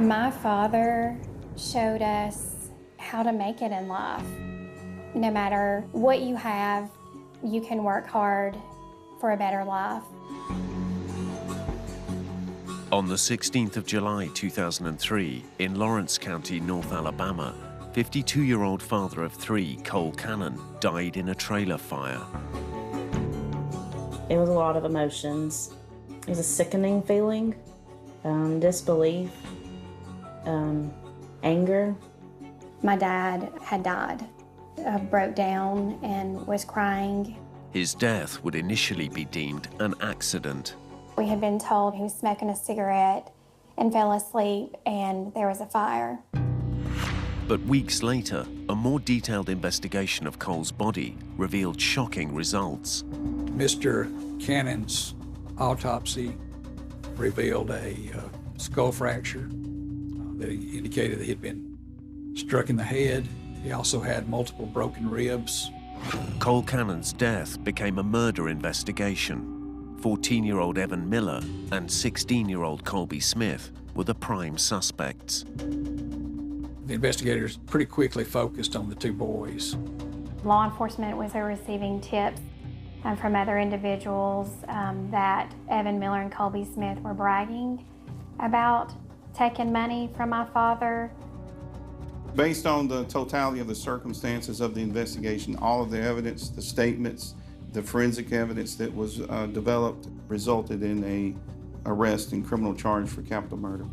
My father showed us how to make it in life. No matter what you have, you can work hard for a better life. On the 16th of July 2003, in Lawrence County, North Alabama, 52-year-old father of three, Cole Cannon, died in a trailer fire. It was a lot of emotions. It was a sickening feeling, disbelief, anger. My dad had died, broke down and was crying. His death would initially be deemed an accident. We had been told he was smoking a cigarette and fell asleep, and there was a fire. But weeks later, a more detailed investigation of Cole's body revealed shocking results. Mr. Cannon's autopsy revealed a skull fracture that indicated that he'd been struck in the head. He also had multiple broken ribs. Cole Cannon's death became a murder investigation. 14-year-old Evan Miller and 16-year-old Colby Smith were the prime suspects. The investigators pretty quickly focused on the two boys. Law enforcement was receiving tips from other individuals that Evan Miller and Colby Smith were bragging about taking money from my father. Based on the totality of the circumstances of the investigation, all of the evidence, the statements, the forensic evidence that was developed resulted in an arrest and criminal charge for capital murder.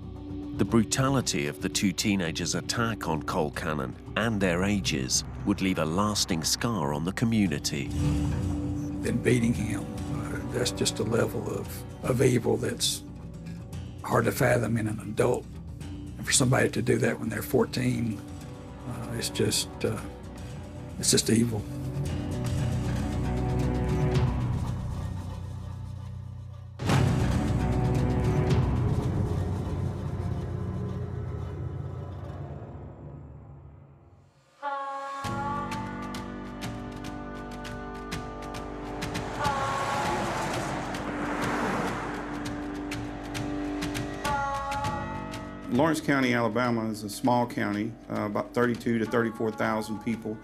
The brutality of the two teenagers' attack on Cole Cannon and their ages would leave a lasting scar on the community. Then beating him, that's just a level of evil that's hard to fathom in an adult. And for somebody to do that when they're 14, it's just evil. Lawrence County, Alabama is a small county, about 32 to 34,000 people.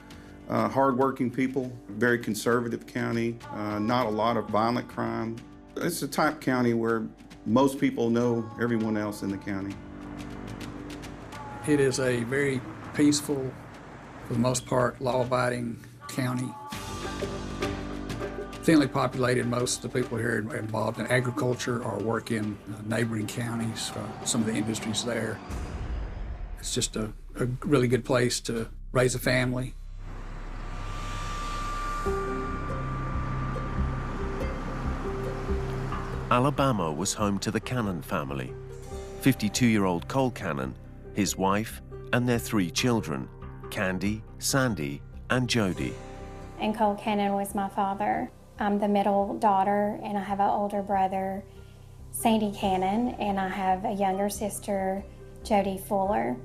Hardworking people, very conservative county, not a lot of violent crime. It's a type county where most people know everyone else in the county. It is a very peaceful, for the most part, law-abiding county. Thinly populated. Most of the people here are involved in agriculture or work in neighboring counties, some of the industries there. It's just a really good place to raise a family. Alabama was home to the Cannon family. 52-year-old Cole Cannon, his wife, and their three children, Candy, Sandy, and Jody. And Cole Cannon was my father. I'm the middle daughter, and I have an older brother, Sandy Cannon, and I have a younger sister, Jody Fuller.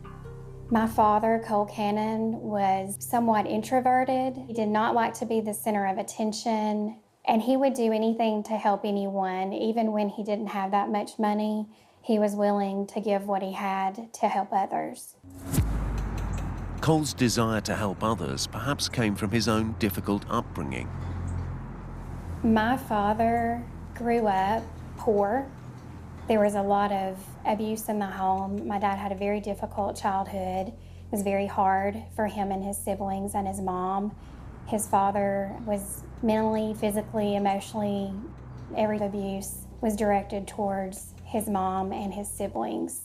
My father, Cole Cannon, was somewhat introverted. He did not like to be the center of attention, and he would do anything to help anyone. Even when he didn't have that much money, he was willing to give what he had to help others. Cole's desire to help others perhaps came from his own difficult upbringing. My father grew up poor. There was a lot of abuse in the home. My dad had a very difficult childhood. It was very hard for him and his siblings and his mom. His father was mentally, physically, emotionally, every abuse was directed towards his mom and his siblings.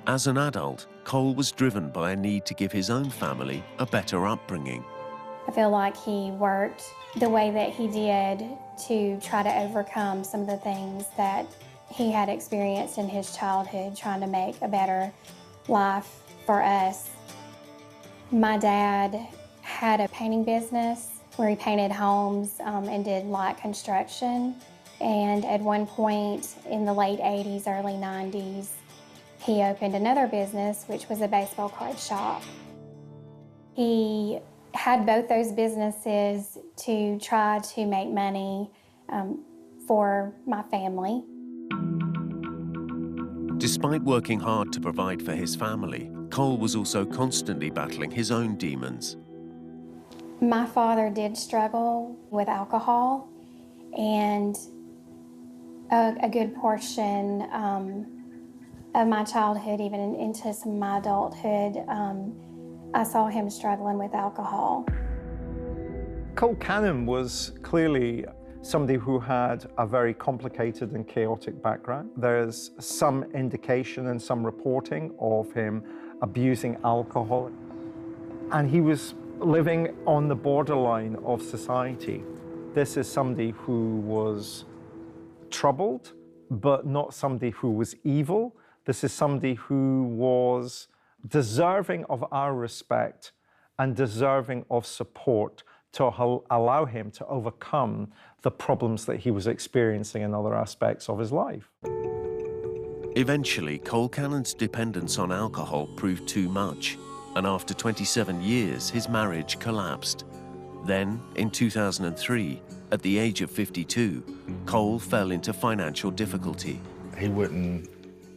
As an adult, Cole was driven by a need to give his own family a better upbringing. I feel like he worked the way that he did to try to overcome some of the things that he had experienced in his childhood, trying to make a better life for us. My dad had a painting business where he painted homes and did light construction. And at one point in the late 80s, early 90s, he opened another business, which was a baseball card shop. He had both those businesses to try to make money for my family. Despite working hard to provide for his family, Cole was also constantly battling his own demons. My father did struggle with alcohol, and a good portion of my childhood, even into some of my adulthood, I saw him struggling with alcohol. Cole Cannon was clearly somebody who had a very complicated and chaotic background. There's some indication and some reporting of him abusing alcohol. And he was living on the borderline of society. This is somebody who was troubled, but not somebody who was evil. This is somebody who was deserving of our respect and deserving of support to allow him to overcome the problems that he was experiencing in other aspects of his life. Eventually, Cole Cannon's dependence on alcohol proved too much, and after 27 years, his marriage collapsed. Then, in 2003, at the age of 52, Cole fell into financial difficulty. He wasn't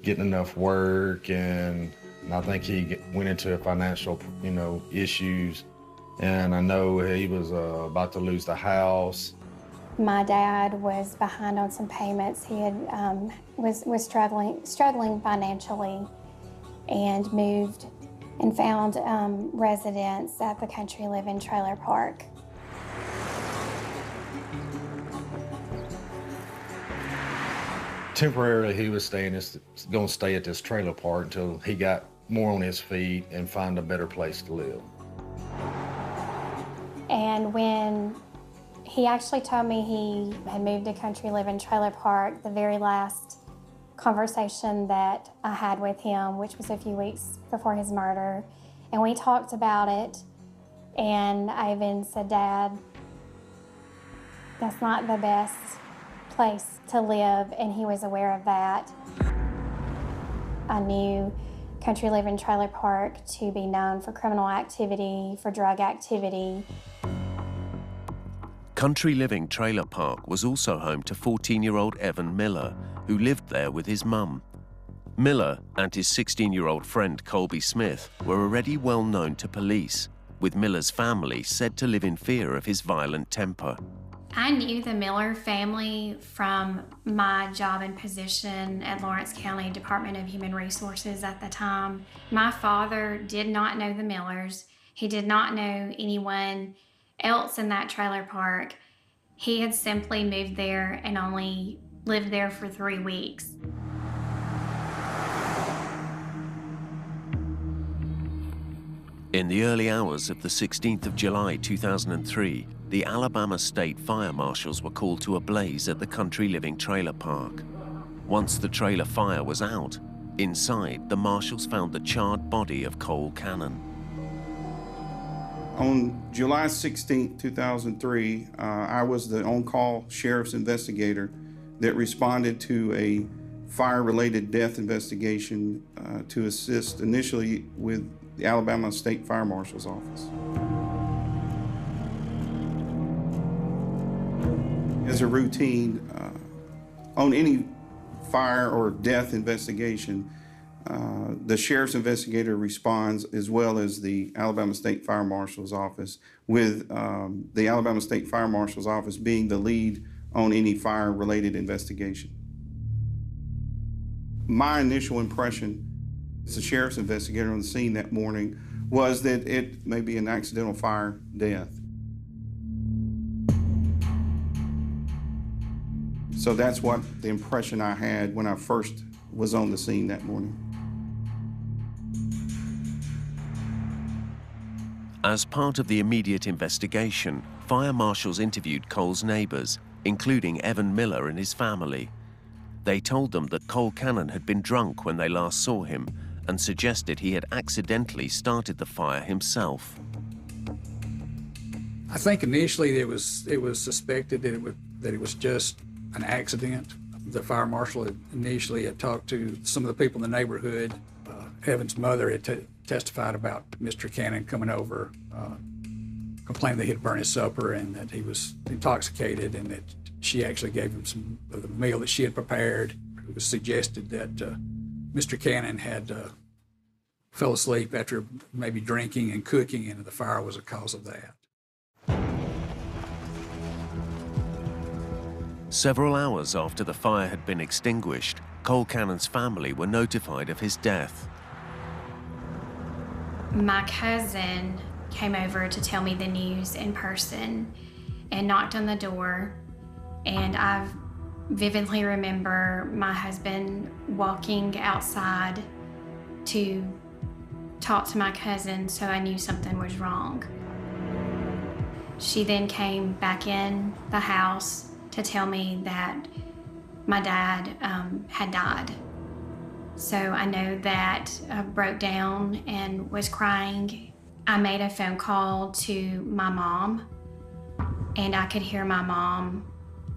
getting enough work, and I think he went into financial, issues. And I know he was about to lose the house. My dad was behind on some payments. He had was struggling financially, and moved and found residence at the Country Living Trailer Park. Temporarily, he was going to stay at this trailer park until he got more on his feet and find a better place to live. And when he actually told me he had moved to Country Living Trailer Park, the very last conversation that I had with him, which was a few weeks before his murder, and we talked about it, and I even said, "Dad, that's not the best place to live," and he was aware of that. I knew Country Living Trailer Park to be known for criminal activity, for drug activity. Country Living Trailer Park was also home to 14-year-old Evan Miller, who lived there with his mum. Miller and his 16-year-old friend Colby Smith were already well known to police, with Miller's family said to live in fear of his violent temper. I knew the Miller family from my job and position at Lawrence County Department of Human Resources at the time. My father did not know the Millers. He did not know anyone else in that trailer park. He had simply moved there and only lived there for 3 weeks. In the early hours of the 16th of July 2003, the Alabama State Fire Marshals were called to a blaze at the Country Living Trailer Park. Once the trailer fire was out, inside, the marshals found the charred body of Cole Cannon. On July 16, 2003, I was the on-call sheriff's investigator that responded to a fire-related death investigation to assist initially with the Alabama State Fire Marshal's office. As a routine, on any fire or death investigation, the sheriff's investigator responds as well as the Alabama State Fire Marshal's office, with the Alabama State Fire Marshal's office being the lead on any fire-related investigation. My initial impression as a sheriff's investigator on the scene that morning was that it may be an accidental fire death. So that's what the impression I had when I first was on the scene that morning. As part of the immediate investigation, fire marshals interviewed Cole's neighbors, including Evan Miller and his family. They told them that Cole Cannon had been drunk when they last saw him and suggested he had accidentally started the fire himself. I think initially it was suspected that it was just an accident. The fire marshal initially had talked to some of the people in the neighborhood. Evan's mother had testified about Mr. Cannon coming over, complaining that he had burned his supper and that he was intoxicated, and that she actually gave him some of the meal that she had prepared. It was suggested that Mr. Cannon had fell asleep after maybe drinking and cooking, and the fire was a cause of that. Several hours after the fire had been extinguished, Cole Cannon's family were notified of his death. My cousin came over to tell me the news in person and knocked on the door, and I vividly remember my husband walking outside to talk to my cousin, so I knew something was wrong. She then came back in the house to tell me that my dad had died. So I know that I broke down and was crying. I made a phone call to my mom, and I could hear my mom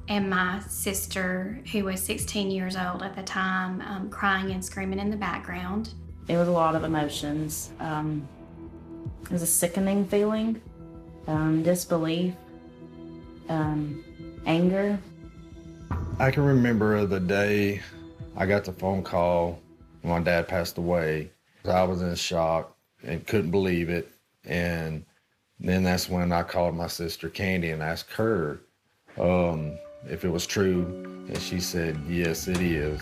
and my sister, who was 16 years old at the time, crying and screaming in the background. It was a lot of emotions. It was a sickening feeling, disbelief, anger. I can remember the day I got the phone call when my dad passed away. I was in shock and couldn't believe it. And then that's when I called my sister Candy and asked her if it was true. And she said, yes, it is.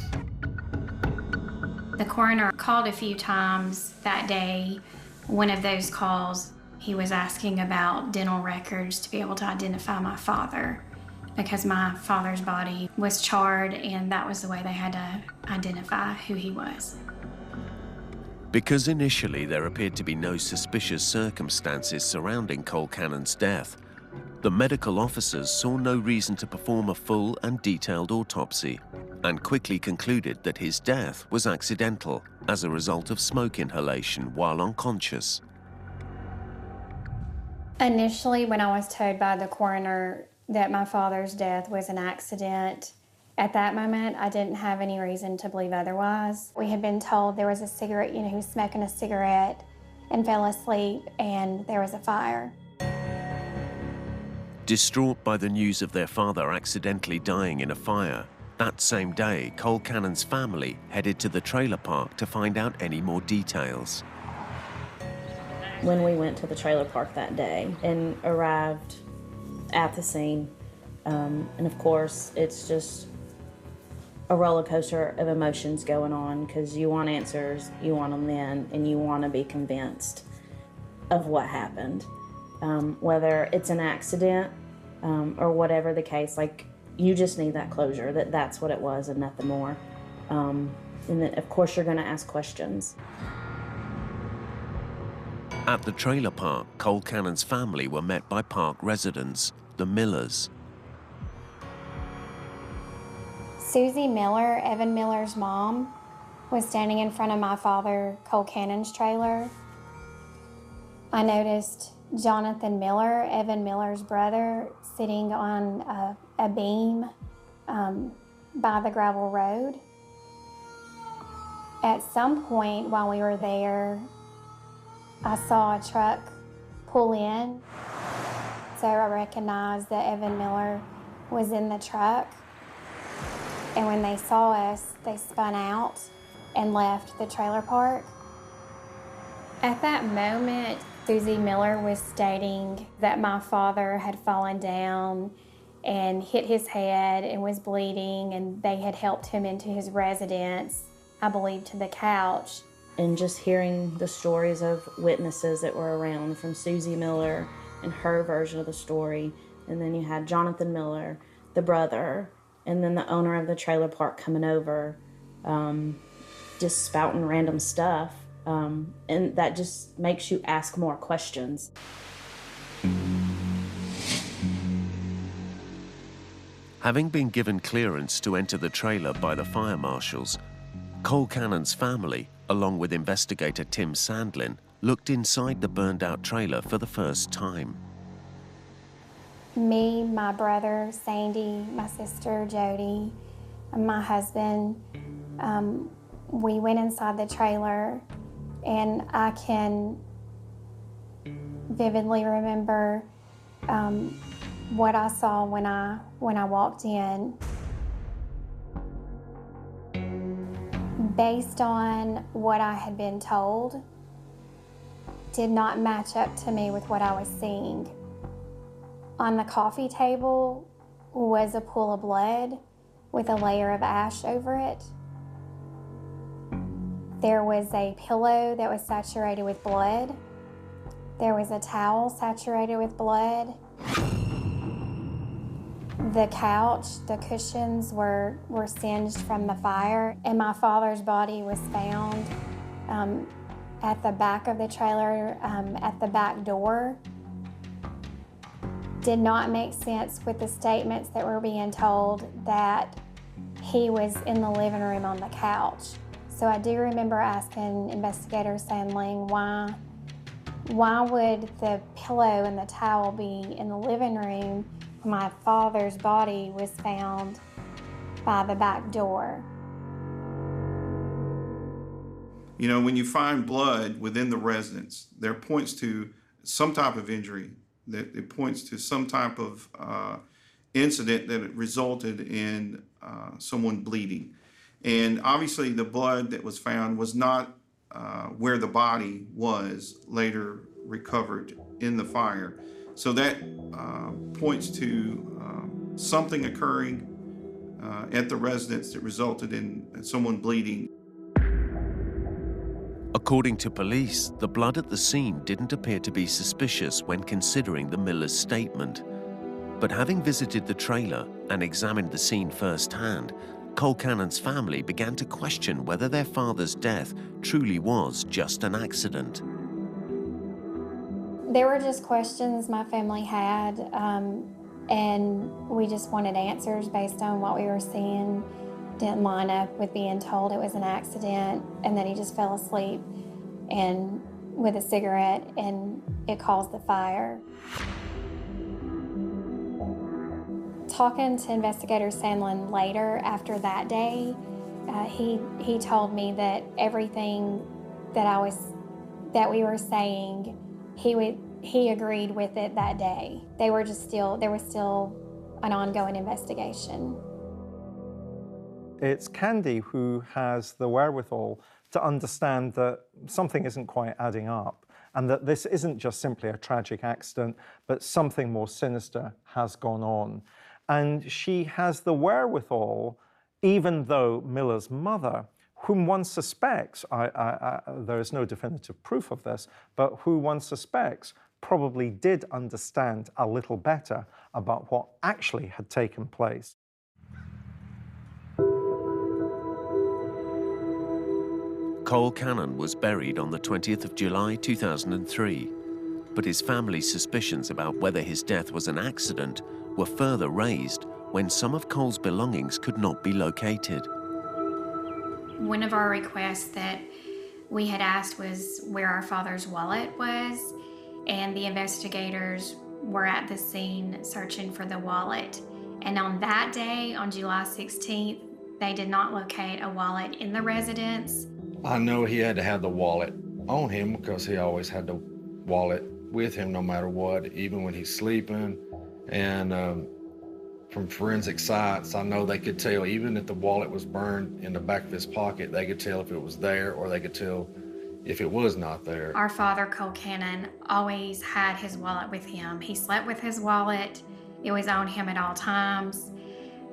The coroner called a few times that day. One of those calls, he was asking about dental records to be able to identify my father, because my father's body was charred, and that was the way they had to identify who he was. Because initially there appeared to be no suspicious circumstances surrounding Cole Cannon's death, the medical officers saw no reason to perform a full and detailed autopsy, and quickly concluded that his death was accidental as a result of smoke inhalation while unconscious. Initially, when I was told by the coroner that my father's death was an accident, at that moment, I didn't have any reason to believe otherwise. We had been told there was a cigarette, he was smoking a cigarette and fell asleep, and there was a fire. Distraught by the news of their father accidentally dying in a fire, that same day, Cole Cannon's family headed to the trailer park to find out any more details. When we went to the trailer park that day and arrived at the scene, and of course, it's just a roller coaster of emotions going on, because you want answers, you want them then, and you want to be convinced of what happened. Whether it's an accident or whatever the case, like, you just need that closure, that that's what it was and nothing more. And then, of course, you're going to ask questions. At the trailer park, Cole Cannon's family were met by park residents, the Millers. Susie Miller, Evan Miller's mom, was standing in front of my father, Cole Cannon's trailer. I noticed Jonathan Miller, Evan Miller's brother, sitting on a beam by the gravel road. At some point while we were there, I saw a truck pull in, so I recognized that Evan Miller was in the truck. And when they saw us, they spun out and left the trailer park. At that moment, Susie Miller was stating that my father had fallen down and hit his head and was bleeding, and they had helped him into his residence, I believe, to the couch. And just hearing the stories of witnesses that were around, from Susie Miller and her version of the story, and then you had Jonathan Miller, the brother, and then the owner of the trailer park coming over, just spouting random stuff. And that just makes you ask more questions. Having been given clearance to enter the trailer by the fire marshals, Cole Cannon's family, along with investigator Tim Sandlin, looked inside the burned-out trailer for the first time. Me, my brother, Sandy, my sister, Jody, and my husband, we went inside the trailer, and I can vividly remember what I saw when I walked in. based on what I had been told, did not match up to me with what I was seeing. On the coffee table was a pool of blood with a layer of ash over it. There was a pillow that was saturated with blood. There was a towel saturated with blood. The couch, the cushions were singed from the fire, and my father's body was found at the back of the trailer, at the back door. Did not make sense with the statements that were being told that he was in the living room on the couch. So I do remember asking Investigator Sandling why would the pillow and the towel be in the living room when my father's body was found by the back door. You know, when you find blood within the residence, there points to some type of injury, that it points to some type of incident that resulted in someone bleeding. And obviously the blood that was found was not where the body was later recovered in the fire. So that points to something occurring at the residence that resulted in someone bleeding. According to police, the blood at the scene didn't appear to be suspicious when considering the Miller's statement. But having visited the trailer and examined the scene firsthand, Cole Cannon's family began to question whether their father's death truly was just an accident. There were just questions my family had, and we just wanted answers based on what we were seeing. Didn't line up with being told it was an accident and that he just fell asleep and with a cigarette and it caused the fire. Talking to Investigator Sandlin later after that day, he told me that everything that we were saying, he agreed with it that day. There was still an ongoing investigation. It's Candy who has the wherewithal to understand that something isn't quite adding up and that this isn't just simply a tragic accident, but something more sinister has gone on. And she has the wherewithal, even though Miller's mother, whom one suspects, there is no definitive proof of this, but who one suspects probably did understand a little better about what actually had taken place. Cole Cannon was buried on the 20th of July 2003, but his family's suspicions about whether his death was an accident were further raised when some of Cole's belongings could not be located. One of our requests that we had asked was where our father's wallet was, and the investigators were at the scene searching for the wallet. And on that day, on July 16th, they did not locate a wallet in the residence. I know he had to have the wallet on him because he always had the wallet with him no matter what, even when he's sleeping. And from forensic science, I know they could tell, even if the wallet was burned in the back of his pocket, they could tell if it was there or they could tell if it was not there. Our father, Cole Cannon, always had his wallet with him. He slept with his wallet. It was on him at all times.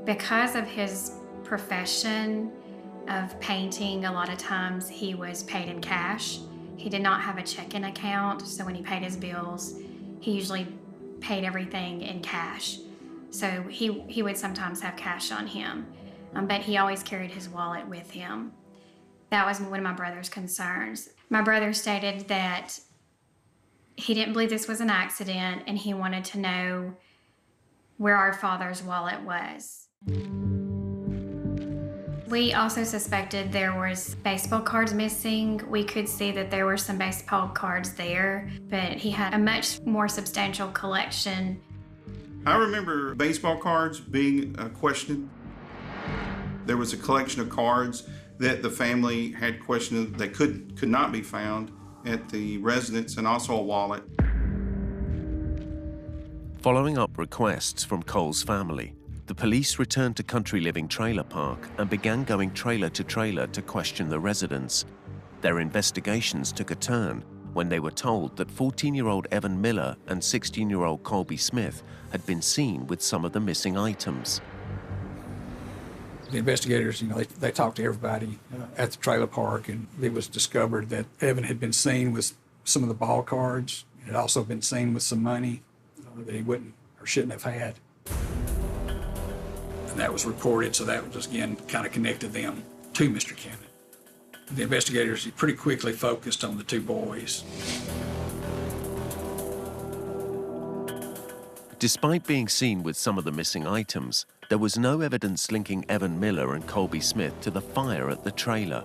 Because of his profession of painting, a lot of times he was paid in cash. He did not have a checking account, so when he paid his bills, he usually paid everything in cash. So he would sometimes have cash on him, but he always carried his wallet with him. That was one of my brother's concerns. My brother stated that he didn't believe this was an accident and he wanted to know where our father's wallet was. We also suspected there was baseball cards missing. We could see that there were some baseball cards there, but he had a much more substantial collection. I remember baseball cards being questioned. There was a collection of cards that the family had questioned that could not be found at the residence, and also a wallet. Following up requests from Cole's family, The police returned to Country Living Trailer Park and began going trailer to trailer to question the residents. Their investigations took a turn when they were told that 14-year-old Evan Miller and 16-year-old Colby Smith had been seen with some of the missing items. The investigators, they talked to everybody at the trailer park, and it was discovered that Evan had been seen with some of the ball cards. He had also been seen with some money that he wouldn't or shouldn't have had. And that was reported, so that was, again, kind of connected them to Mr. Cannon. The investigators pretty quickly focused on the two boys. Despite being seen with some of the missing items, there was no evidence linking Evan Miller and Colby Smith to the fire at the trailer.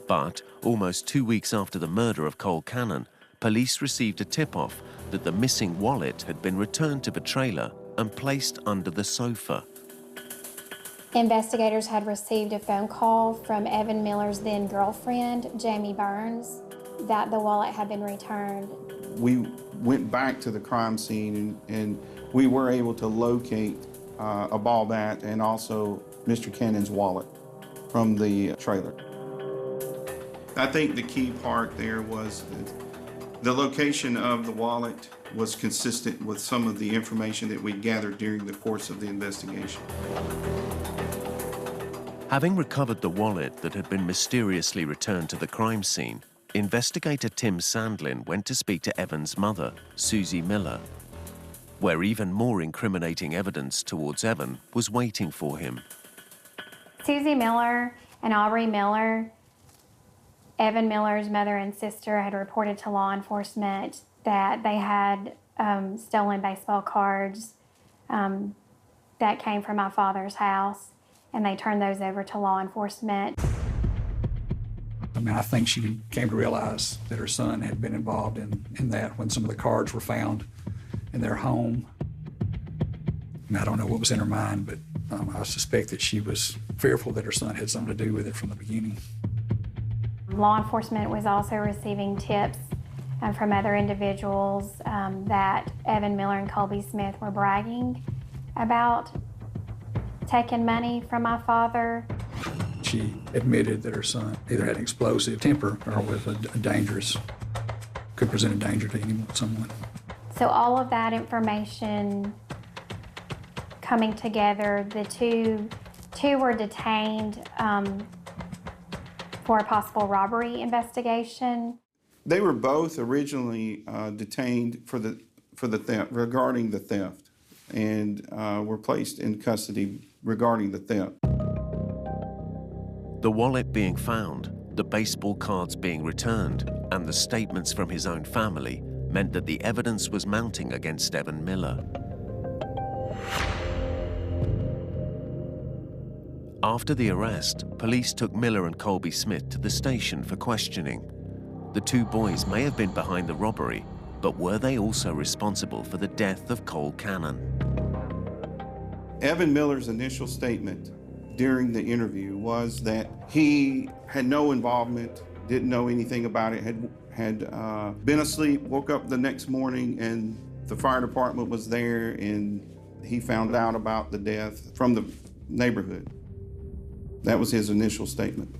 But almost 2 weeks after the murder of Cole Cannon, police received a tip-off that the missing wallet had been returned to the trailer and placed under the sofa. Investigators had received a phone call from Evan Miller's then girlfriend, Jamie Burns, that the wallet had been returned. We went back to the crime scene and we were able to locate a ball bat and also Mr. Cannon's wallet from the trailer. I think the key part there was that the location of the wallet was consistent with some of the information that we gathered during the course of the investigation. Having recovered the wallet that had been mysteriously returned to the crime scene, investigator Tim Sandlin went to speak to Evan's mother, Susie Miller, where even more incriminating evidence towards Evan was waiting for him. Susie Miller and Aubrey Miller, Evan Miller's mother and sister, had reported to law enforcement that they had stolen baseball cards that came from my father's house, and they turned those over to law enforcement. I think she came to realize that her son had been involved in that when some of the cards were found in their home. I don't know what was in her mind, but I suspect that she was fearful that her son had something to do with it from the beginning. Law enforcement was also receiving tips from other individuals that Evan Miller and Colby Smith were bragging about taking money from my father. She admitted that her son either had an explosive temper or was could present a danger to someone. So all of that information coming together, the two were detained for a possible robbery investigation. They were both originally detained for the theft, regarding the theft, and were placed in custody regarding the theft. The wallet being found, the baseball cards being returned, and the statements from his own family meant that the evidence was mounting against Evan Miller. After the arrest, police took Miller and Colby Smith to the station for questioning. The two boys may have been behind the robbery, but were they also responsible for the death of Cole Cannon? Evan Miller's initial statement during the interview was that he had no involvement, didn't know anything about it, had been asleep, woke up the next morning, and the fire department was there, and he found out about the death from the neighborhood. That was his initial statement.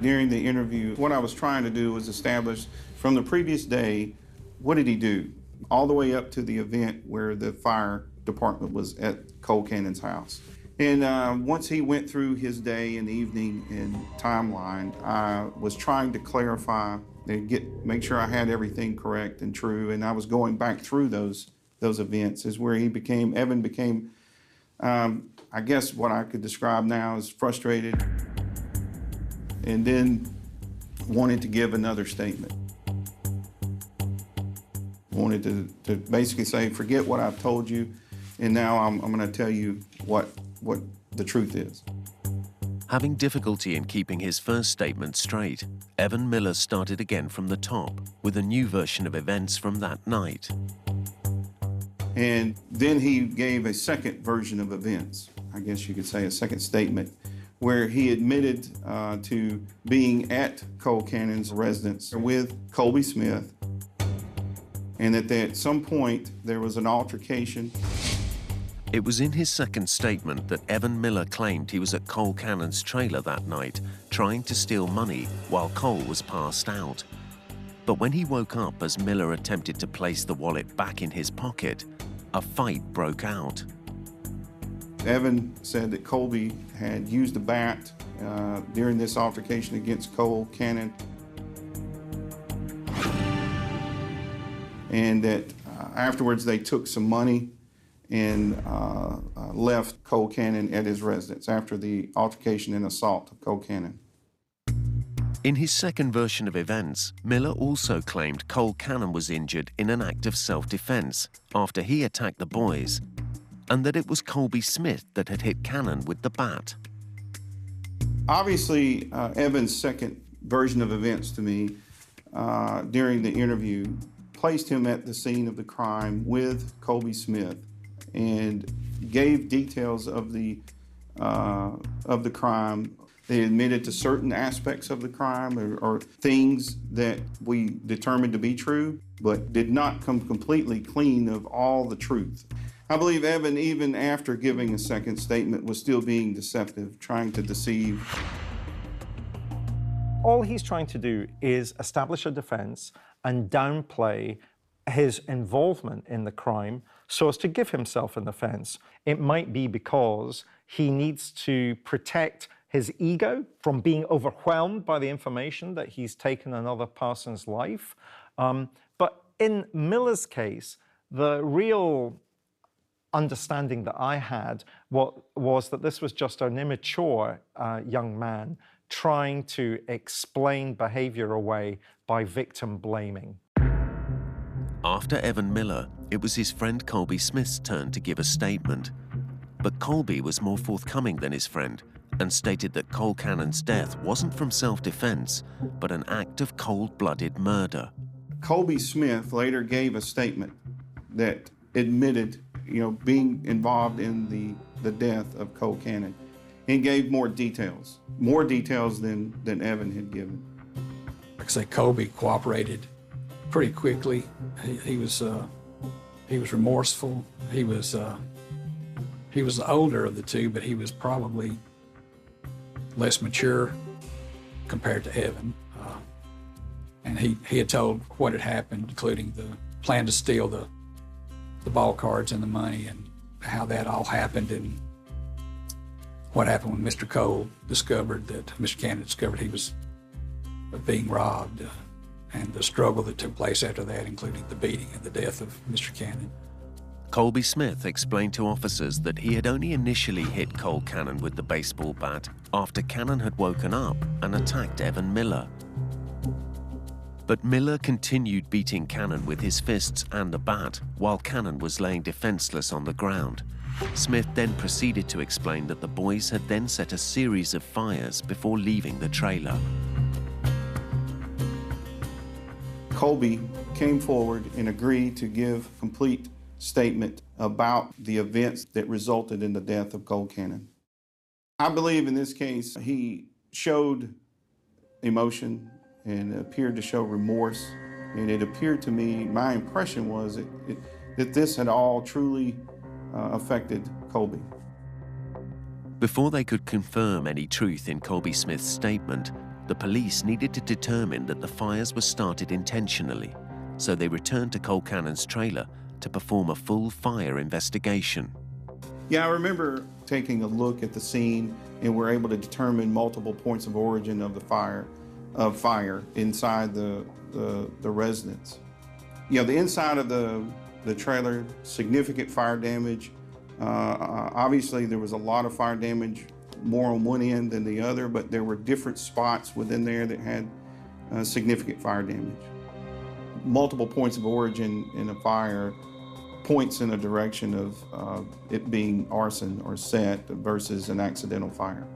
During the interview, what I was trying to do was establish from the previous day, what did he do? All the way up to the event where the fire department was at Cole Cannon's house. And once he went through his day and evening and timeline, I was trying to clarify and make sure I had everything correct and true. And I was going back through those events is where Evan became, I guess what I could describe now as frustrated, and then wanted to give another statement. Wanted to basically say, forget what I've told you, and now I'm going to tell you what the truth is. Having difficulty in keeping his first statement straight, Evan Miller started again from the top with a new version of events from that night. And then he gave a second version of events, I guess you could say a second statement, where he admitted to being at Cole Cannon's residence with Colby Smith, and that at some point there was an altercation It was in his second statement that Evan Miller claimed he was at Cole Cannon's trailer that night trying to steal money while Cole was passed out. But when he woke up as Miller attempted to place the wallet back in his pocket, a fight broke out. Evan said that Colby had used a bat during this altercation against Cole Cannon, and that afterwards they took some money and left Cole Cannon at his residence after the altercation and assault of Cole Cannon. In his second version of events, Miller also claimed Cole Cannon was injured in an act of self-defense after he attacked the boys, and that it was Colby Smith that had hit Cannon with the bat. Obviously, Evan's second version of events to me during the interview placed him at the scene of the crime with Colby Smith and gave details of the crime. They admitted to certain aspects of the crime or things that we determined to be true, but did not come completely clean of all the truth. I believe Evan, even after giving a second statement, was still being deceptive, trying to deceive. All he's trying to do is establish a defense and downplay his involvement in the crime so as to give himself an offense. It might be because he needs to protect his ego from being overwhelmed by the information that he's taken another person's life. But in Miller's case, the real understanding that I had was that this was just an immature young man trying to explain behavior away by victim blaming. After Evan Miller, it was his friend Colby Smith's turn to give a statement. But Colby was more forthcoming than his friend and stated that Cole Cannon's death wasn't from self-defense, but an act of cold-blooded murder. Colby Smith later gave a statement that admitted, being involved in the death of Cole Cannon. He gave more details than Evan had given. Like I say, Colby cooperated pretty quickly. He was remorseful. He was the older of the two, but he was probably less mature compared to Evan. And he had told what had happened, including the plan to steal the ball cards and the money and how that all happened and what happened when Mr. Cole discovered that, Mr. Cannon discovered he was being robbed, and the struggle that took place after that, including the beating and the death of Mr. Cannon. Colby Smith explained to officers that he had only initially hit Cole Cannon with the baseball bat after Cannon had woken up and attacked Evan Miller. But Miller continued beating Cannon with his fists and the bat while Cannon was laying defenseless on the ground. Smith then proceeded to explain that the boys had then set a series of fires before leaving the trailer. Colby came forward and agreed to give a complete statement about the events that resulted in the death of Cole Cannon. I believe in this case he showed emotion and appeared to show remorse, and it appeared to me, my impression was that this had all truly affected Colby. Before they could confirm any truth in Colby Smith's statement, the police needed to determine that the fires were started intentionally, so they returned to Cole Cannon's trailer to perform a full fire investigation. Yeah, I remember taking a look at the scene, and we're able to determine multiple points of origin of the fire inside the residence. The inside of the trailer, significant fire damage. Obviously, there was a lot of fire damage, more on one end than the other, but there were different spots within there that had significant fire damage. Multiple points of origin in a fire points in a direction of it being arson or set versus an accidental fire.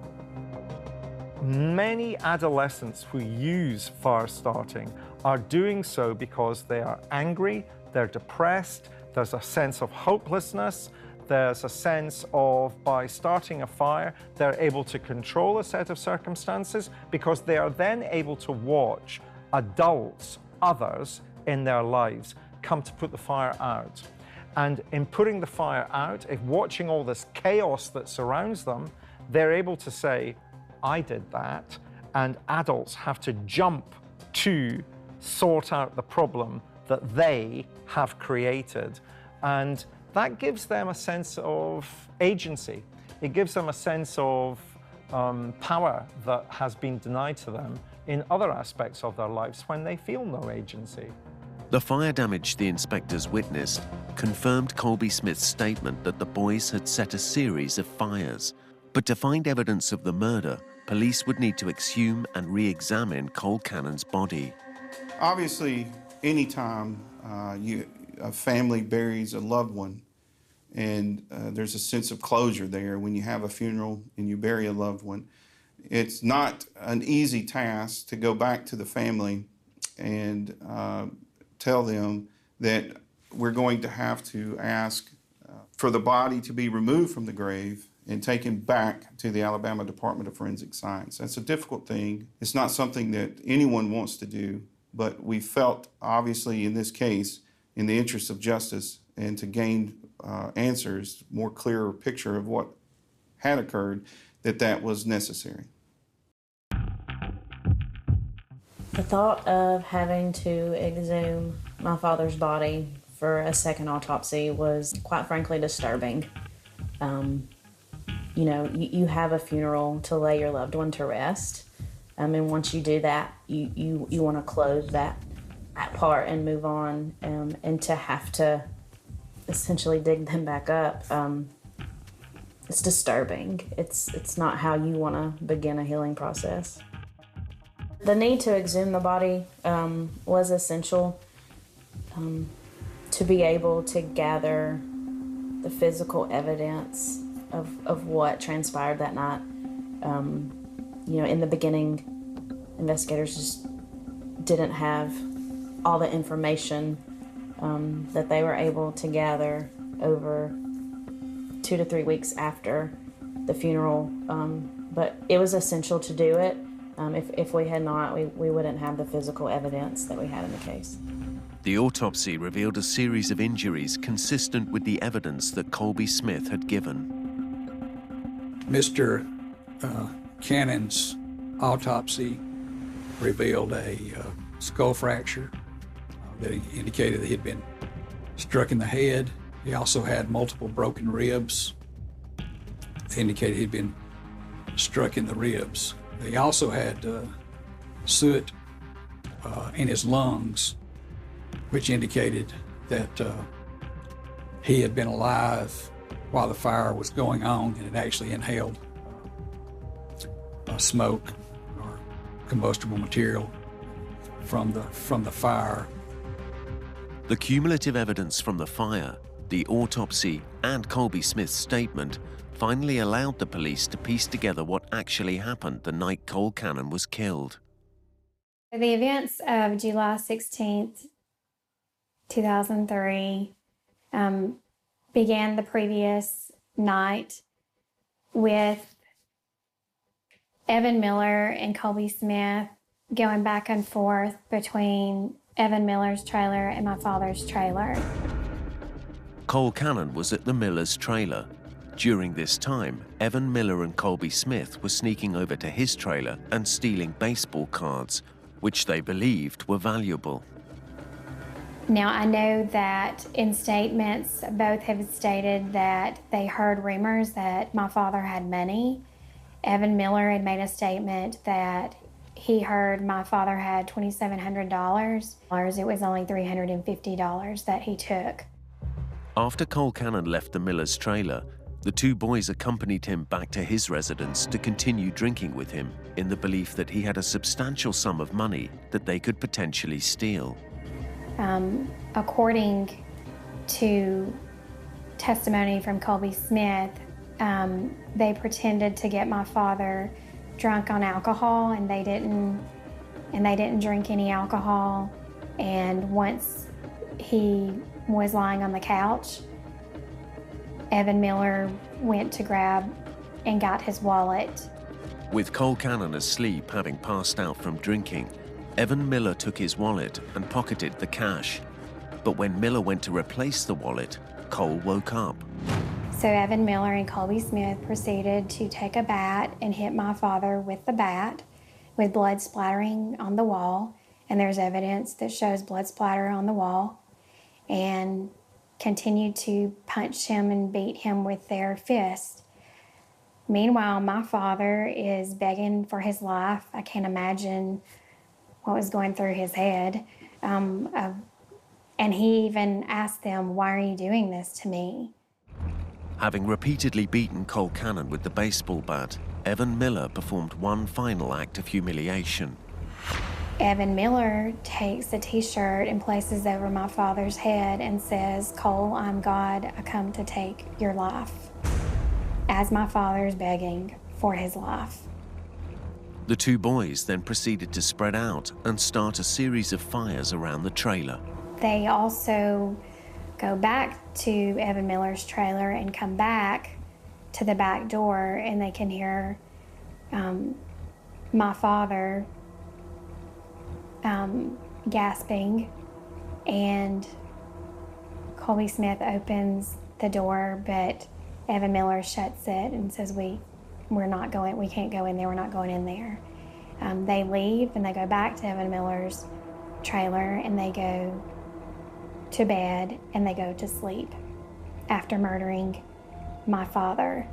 Many adolescents who use fire starting are doing so because they are angry, they're depressed, there's a sense of hopelessness, there's a sense of, by starting a fire, they're able to control a set of circumstances because they are then able to watch adults, others in their lives, come to put the fire out. And in putting the fire out, if watching all this chaos that surrounds them, they're able to say, I did that. And adults have to jump to sort out the problem that they have created. And that gives them a sense of agency. It gives them a sense of power that has been denied to them in other aspects of their lives when they feel no agency. The fire damage the inspectors witnessed confirmed Colby Smith's statement that the boys had set a series of fires. But to find evidence of the murder, police would need to exhume and re-examine Cole Cannon's body. Obviously, anytime a family buries a loved one, and there's a sense of closure there when you have a funeral and you bury a loved one, it's not an easy task to go back to the family and tell them that we're going to have to ask for the body to be removed from the grave and taken back to the Alabama Department of Forensic Science. That's a difficult thing. It's not something that anyone wants to do, but we felt, obviously, in this case, in the interest of justice and to gain answers, more clearer picture of what had occurred, that was necessary. The thought of having to exhume my father's body for a second autopsy was, quite frankly, disturbing. You know, you have a funeral to lay your loved one to rest, and once you do that, you want to close that part and move on, and to have to essentially dig them back up, it's disturbing. It's not how you want to begin a healing process. The need to exhume the body was essential to be able to gather the physical evidence of what transpired that night. You know, in the beginning, investigators just didn't have all the information that they were able to gather over 2 to 3 weeks after the funeral, but it was essential to do it. If we had not, we wouldn't have the physical evidence that we had in the case. The autopsy revealed a series of injuries consistent with the evidence that Colby Smith had given. Mr. Cannon's autopsy revealed a skull fracture that indicated that he had been struck in the head. He also had multiple broken ribs. They indicated he'd been struck in the ribs. He also had soot in his lungs, which indicated that he had been alive while the fire was going on and had actually inhaled smoke or combustible material from the fire. The cumulative evidence from the fire, the autopsy, and Colby Smith's statement finally allowed the police to piece together what actually happened the night Cole Cannon was killed. The events of July 16th, 2003 began the previous night with Evan Miller and Colby Smith going back and forth between Evan Miller's trailer and my father's trailer. Cole Cannon was at the Miller's trailer. During this time, Evan Miller and Colby Smith were sneaking over to his trailer and stealing baseball cards, which they believed were valuable. Now, I know that in statements, both have stated that they heard rumors that my father had money. Evan Miller had made a statement that he heard my father had $2,700. It was only $350 that he took. After Cole Cannon left the Miller's trailer, the two boys accompanied him back to his residence to continue drinking with him in the belief that he had a substantial sum of money that they could potentially steal. According to testimony from Colby Smith, they pretended to get my father drunk on alcohol, and they didn't drink any alcohol. And once he was lying on the couch, Evan Miller went to grab and got his wallet. With Cole Cannon asleep, having passed out from drinking, Evan Miller took his wallet and pocketed the cash. But when Miller went to replace the wallet, Cole woke up. So Evan Miller and Colby Smith proceeded to take a bat and hit my father with the bat, with blood splattering on the wall. And there's evidence that shows blood splatter on the wall, and continued to punch him and beat him with their fist. Meanwhile, my father is begging for his life. I can't imagine what was going through his head. And he even asked them, "Why are you doing this to me?" Having repeatedly beaten Cole Cannon with the baseball bat, Evan Miller performed one final act of humiliation. Evan Miller takes a t-shirt and places over my father's head and says, "Cole, I'm God, I come to take your life," as my father is begging for his life. The two boys then proceeded to spread out and start a series of fires around the trailer. They also go back to Evan Miller's trailer and come back to the back door, and they can hear my father gasping, and Colby Smith opens the door, but Evan Miller shuts it and says, we can't go in there, we're not going in there. They leave and they go back to Evan Miller's trailer, and they go to bed and they go to sleep after murdering my father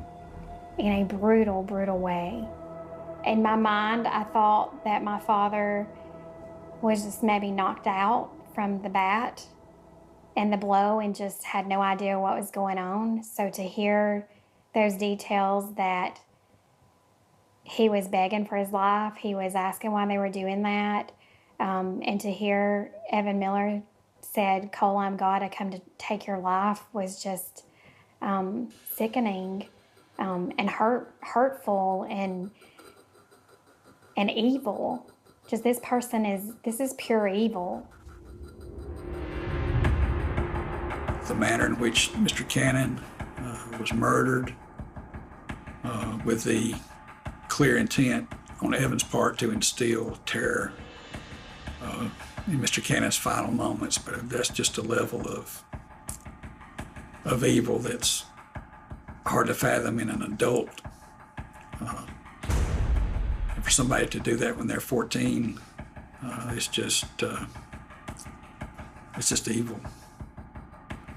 in a brutal, brutal way. In my mind, I thought that my father was just maybe knocked out from the bat and the blow and just had no idea what was going on. So to hear those details that he was begging for his life, he was asking why they were doing that, and to hear Evan Miller said, "Cole, I'm God, I come to take your life," was just sickening and hurtful and evil. Just this is pure evil. The manner in which Mr. Cannon was murdered, with the clear intent on Evan's part to instill terror in Mr. Cannon's final moments, but that's just a level of evil that's hard to fathom in an adult. For somebody to do that when they're 14, it's just evil.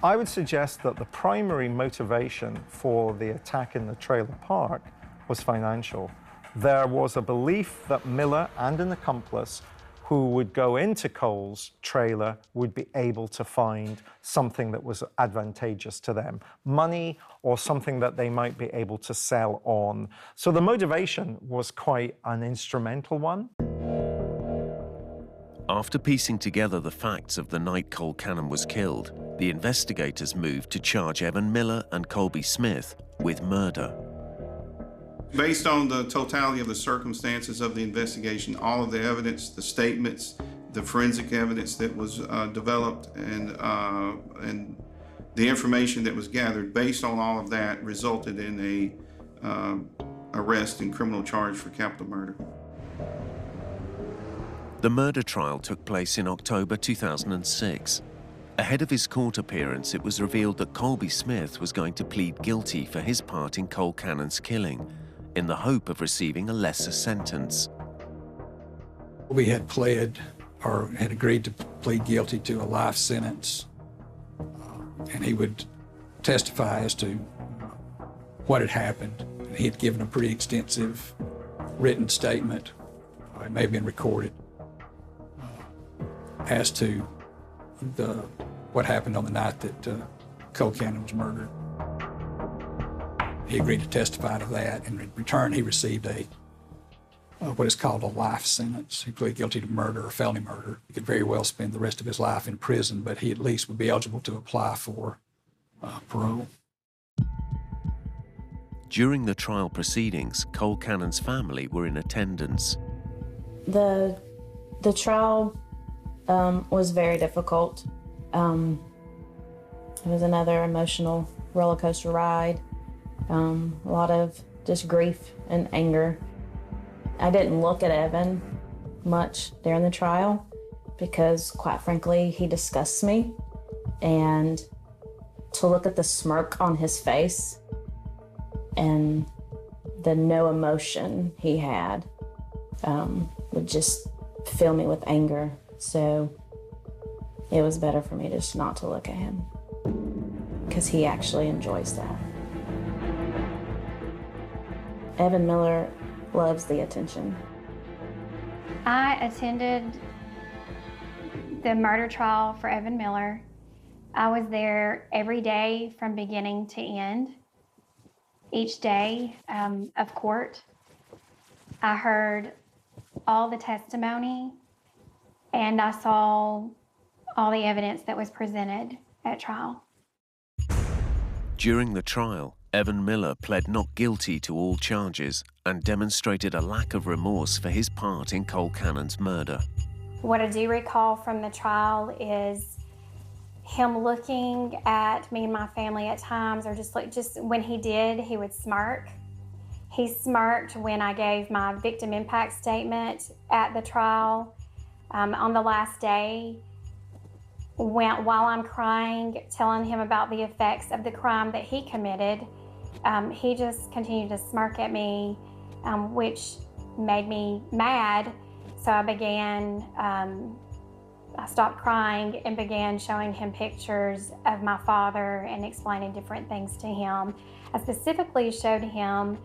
I would suggest that the primary motivation for the attack in the trailer park was financial. There was a belief that Miller and an accomplice who would go into Cole's trailer would be able to find something that was advantageous to them, money or something that they might be able to sell on. So the motivation was quite an instrumental one. After piecing together the facts of the night Cole Cannon was killed, the investigators moved to charge Evan Miller and Colby Smith with murder. Based on the totality of the circumstances of the investigation, all of the evidence, the statements, the forensic evidence that was developed, and the information that was gathered, based on all of that, resulted in a arrest and criminal charge for capital murder. The murder trial took place in October 2006. Ahead of his court appearance, it was revealed that Colby Smith was going to plead guilty for his part in Cole Cannon's killing, in the hope of receiving a lesser sentence. We had pled, or had agreed to plead guilty to a life sentence, and he would testify as to what had happened. He had given a pretty extensive written statement, it may have been recorded, as to what happened on the night that Cole Cannon was murdered. He agreed to testify to that, and in return he received what is called a life sentence. He pleaded guilty to murder or felony murder. He could very well spend the rest of his life in prison, but he at least would be eligible to apply for parole. During the trial proceedings, Cole Cannon's family were in attendance. The trial was very difficult. It was another emotional roller coaster ride. A lot of just grief and anger. I didn't look at Evan much during the trial because, quite frankly, he disgusts me. And to look at the smirk on his face and the no emotion he had would just fill me with anger. So it was better for me just not to look at him, because he actually enjoys that. Evan Miller loves the attention. I attended the murder trial for Evan Miller. I was there every day from beginning to end, each day of court. I heard all the testimony, and I saw all the evidence that was presented at trial. During the trial, Evan Miller pled not guilty to all charges and demonstrated a lack of remorse for his part in Cole Cannon's murder. What I do recall from the trial is him looking at me and my family at times, or just when he did, he would smirk. He smirked when I gave my victim impact statement at the trial. On the last day, while I'm crying, telling him about the effects of the crime that he committed, he just continued to smirk at me, which made me mad. So I stopped crying and began showing him pictures of my father and explaining different things to him. I specifically showed him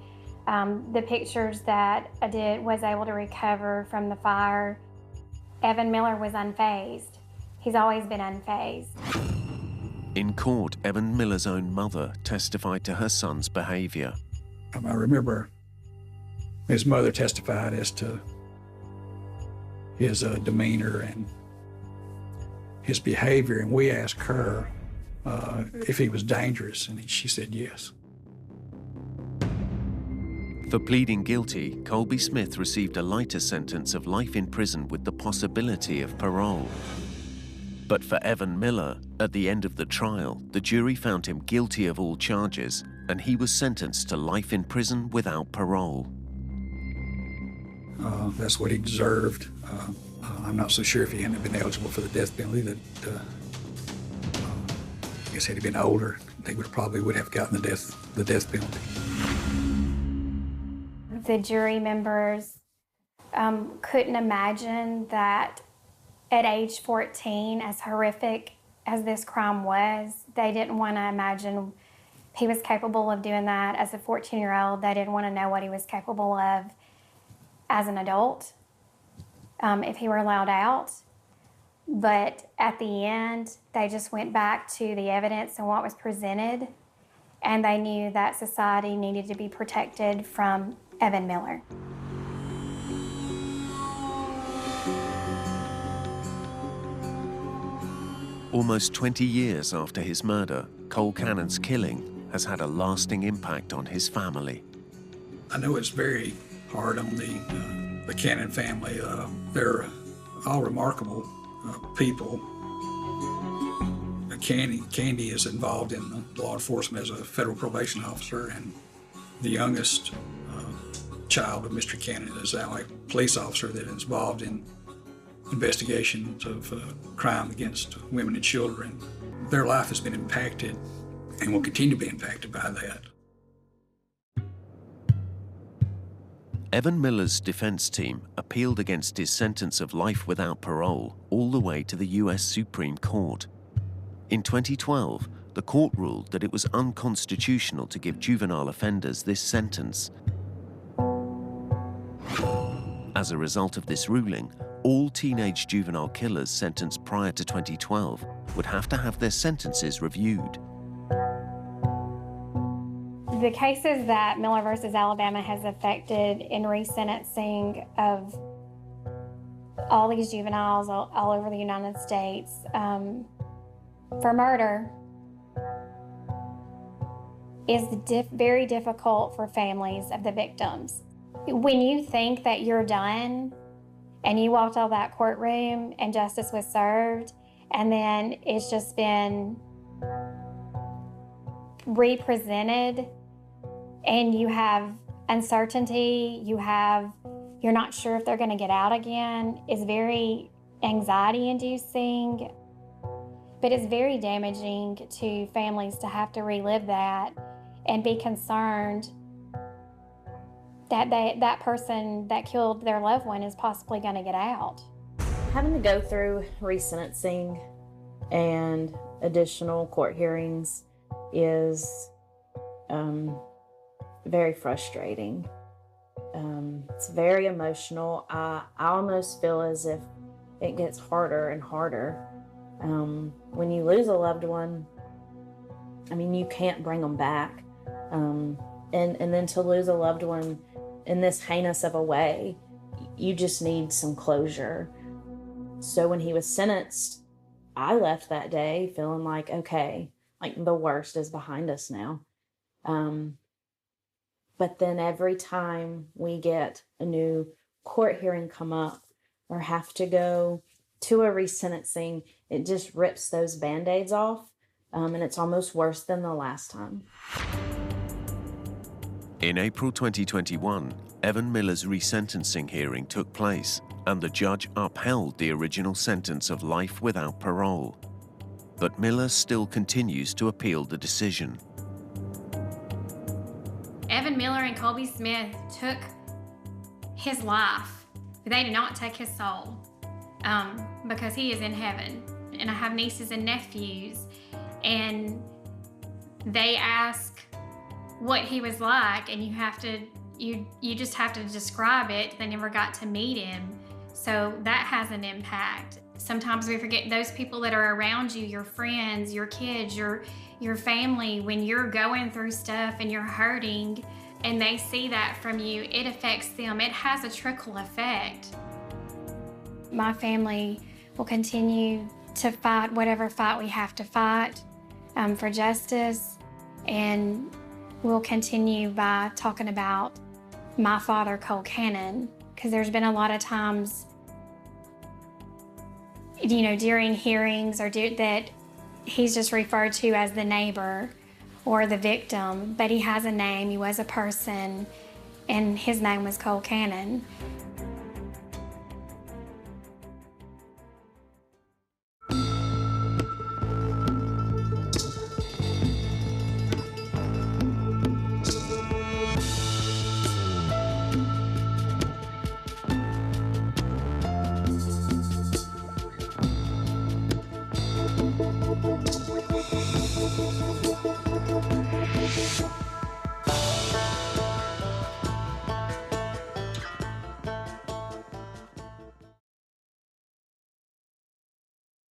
the pictures that I was able to recover from the fire. Evan Miller was unfazed. He's always been unfazed. In court, Evan Miller's own mother testified to her son's behavior. I remember his mother testified as to his demeanor and his behavior, and we asked her if he was dangerous, and she said yes. For pleading guilty, Colby Smith received a lighter sentence of life in prison with the possibility of parole. But for Evan Miller, at the end of the trial, the jury found him guilty of all charges, and he was sentenced to life in prison without parole. That's what he deserved. I'm not so sure if he hadn't been eligible for the death penalty. I guess had he been older, they probably would have gotten the death penalty. The jury members couldn't imagine that at age 14, as horrific as this crime was, they didn't want to imagine he was capable of doing that as a 14-year-old. They didn't want to know what he was capable of as an adult, if he were allowed out. But at the end, they just went back to the evidence and what was presented, and they knew that society needed to be protected from Evan Miller. Almost 20 years after his murder, Cole Cannon's killing has had a lasting impact on his family. I know it's very hard on the Cannon family. They're all remarkable people. Candy is involved in law enforcement as a federal probation officer, and the youngest child of Mr. Cannon is now a police officer that is involved in investigations of crime against women and children. Their life has been impacted and will continue to be impacted by that. Evan Miller's defense team appealed against his sentence of life without parole all the way to the US Supreme Court. In 2012, the court ruled that it was unconstitutional to give juvenile offenders this sentence. As a result of this ruling, all teenage juvenile killers sentenced prior to 2012 would have to have their sentences reviewed. The cases that Miller versus Alabama has affected in resentencing of all these juveniles all over the United States for murder is very difficult for families of the victims. When you think that you're done and you walked out of that courtroom and justice was served, and then it's just been represented, and you have uncertainty, you're not sure if they're going to get out again, is very anxiety inducing. But it's very damaging to families to have to relive that and be concerned that that person that killed their loved one is possibly going to get out. Having to go through resentencing and additional court hearings is very frustrating. It's very emotional. I almost feel as if it gets harder and harder. When you lose a loved one, I mean, you can't bring them back. And then to lose a loved one in this heinous of a way, you just need some closure. So when he was sentenced, I left that day feeling like, okay, like the worst is behind us now. But then every time we get a new court hearing come up or have to go to a resentencing, it just rips those Band-Aids off, and it's almost worse than the last time. In April 2021, Evan Miller's resentencing hearing took place, and the judge upheld the original sentence of life without parole. But Miller still continues to appeal the decision. Evan Miller and Colby Smith took his life, but they did not take his soul, because he is in heaven. And I have nieces and nephews, and they ask what he was like, and you just have to describe it. They never got to meet him, so that has an impact. Sometimes we forget those people that are around you, your friends, your kids, your family. When you're going through stuff and you're hurting and they see that from you, it affects them. It has a trickle effect. My family will continue to fight whatever fight we have to fight for justice, and we'll continue by talking about my father, Cole Cannon, because there's been a lot of times, you know, during hearings that he's just referred to as the neighbor or the victim, but he has a name, he was a person, and his name was Cole Cannon.